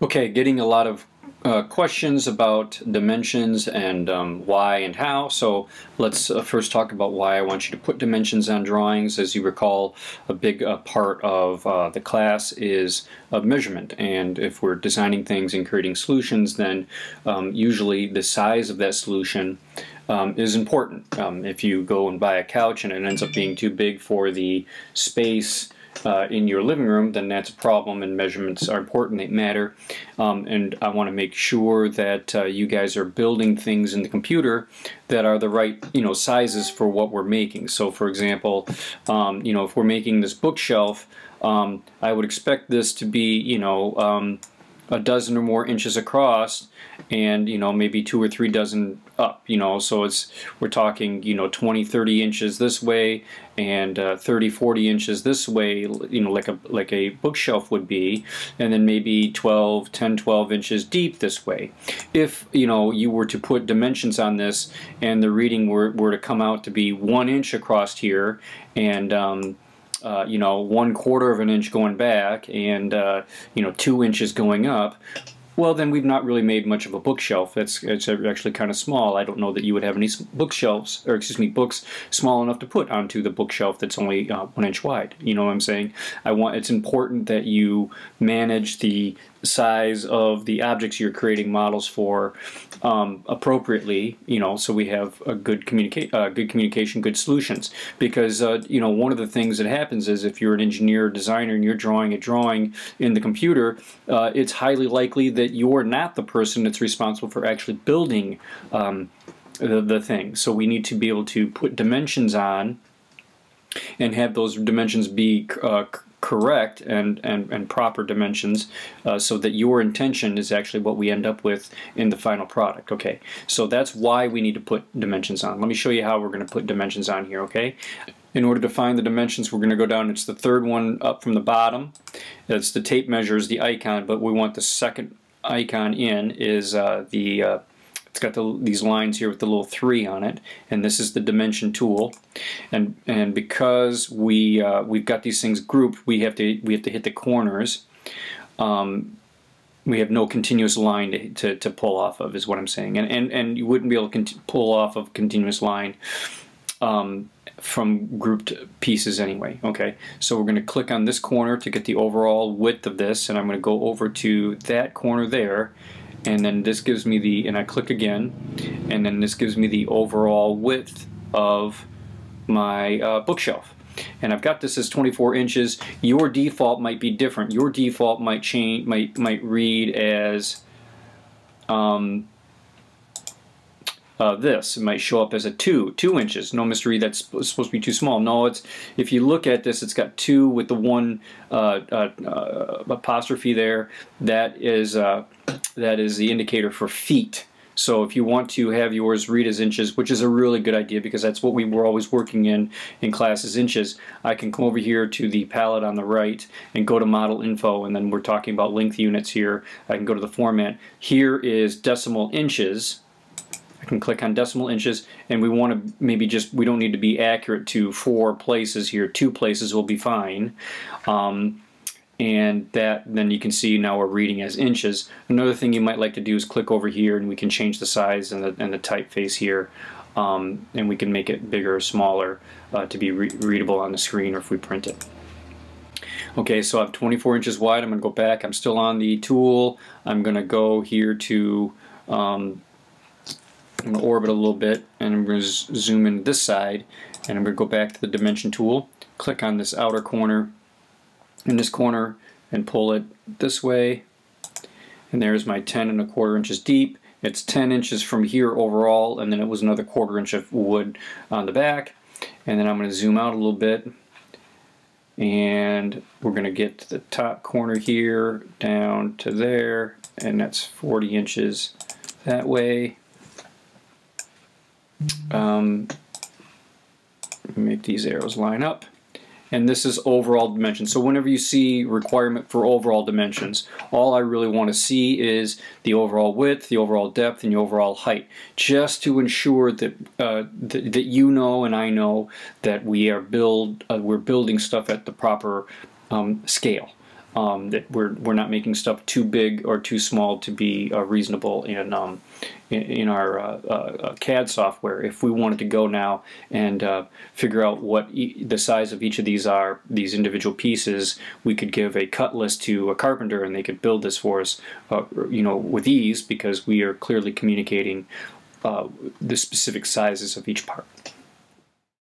Okay, getting a lot of questions about dimensions and why and how. So let's first talk about why I want you to put dimensions on drawings. As you recall, a big part of the class is measurement. And if we're designing things and creating solutions, then usually the size of that solution is important. If you go and buy a couch and it ends up being too big for the space in your living room, then that's a problem, and measurements are important, they matter. And I want to make sure that you guys are building things in the computer that are the right sizes for what we're making. So for example, if we're making this bookshelf, I would expect this to be a dozen or more inches across, and maybe 2 or 3 dozen up, so we're talking 20-30 inches this way and 30-40 inches this way, like a bookshelf would be, and then maybe 10-12 inches deep this way. If you were to put dimensions on this and the reading were to come out to be 1 inch across here and 1/4 of an inch going back and 2 inches going up, well, then we've not really made much of a bookshelf. It's actually kind of small. I don't know that you would have any bookshelves, or excuse me, books small enough to put onto the bookshelf that's only 1 inch wide. You know what I'm saying? It's important that you manage the size of the objects you're creating models for appropriately, so we have a good communication, good solutions. Because one of the things that happens is if you're an engineer or designer and you're drawing a drawing in the computer, it's highly likely that you're not the person that's responsible for actually building the thing. So we need to be able to put dimensions on and have those dimensions be correct and proper dimensions, so that your intention is actually what we end up with in the final product. Okay, so that's why we need to put dimensions on. Let me show you how we're going to put dimensions on here. Okay, in order to find the dimensions, we're going to go down. It's the third one up from the bottom. It's the tape measures, the icon, but we want the second icon in is it's got these lines here with the little 3 on it, and this is the dimension tool. And because we've got these things grouped, we have to hit the corners. We have no continuous line to pull off of, is what I'm saying. And you wouldn't be able to pull off of continuous line from grouped pieces anyway. Okay, so we're going to click on this corner to get the overall width of this, and I'm going to go over to that corner there, and then this gives me and I click again, and then this gives me the overall width of my bookshelf. And I've got this as 24 inches. Your default might be different. Your default might change, might read as this. It might show up as a 2 inches. No mystery, that's supposed to be too small. No, if you look at this, it's got 2 with the 1 apostrophe there. That is the indicator for feet. So if you want to have yours read as inches, which is a really good idea because that's what we were always working in class, is inches, I can come over here to the palette on the right and go to model info, and then we're talking about length units here. I can go to the format. Here is decimal inches. I can click on decimal inches, and we want to maybe we don't need to be accurate to 4 places here. 2 places will be fine. And then you can see now we're reading as inches. Another thing you might like to do is click over here, and we can change the size and the typeface here, and we can make it bigger or smaller to be readable on the screen, or if we print it. Okay, so I have 24 inches wide. I'm going to go back. I'm still on the tool. I'm going to go here to I'm going to orbit a little bit, and I'm going to zoom in this side, and I'm going to go back to the dimension tool, click on this outer corner in this corner, and pull it this way, and there's my 10 1/4 inches deep. It's 10 inches from here overall, and then it was another 1/4 inch of wood on the back. And then I'm going to zoom out a little bit, and we're going to get to the top corner here down to there, and that's 40 inches that way. Make these arrows line up, and this is overall dimensions. So whenever you see requirement for overall dimensions, all I really want to see is the overall width, the overall depth, and the overall height, just to ensure that that you know and I know that we're building stuff at the proper scale. that we're not making stuff too big or too small to be reasonable in our CAD software. If we wanted to go now and figure out what the size of each of these are, these individual pieces, we could give a cut list to a carpenter and they could build this for us, with ease, because we are clearly communicating the specific sizes of each part.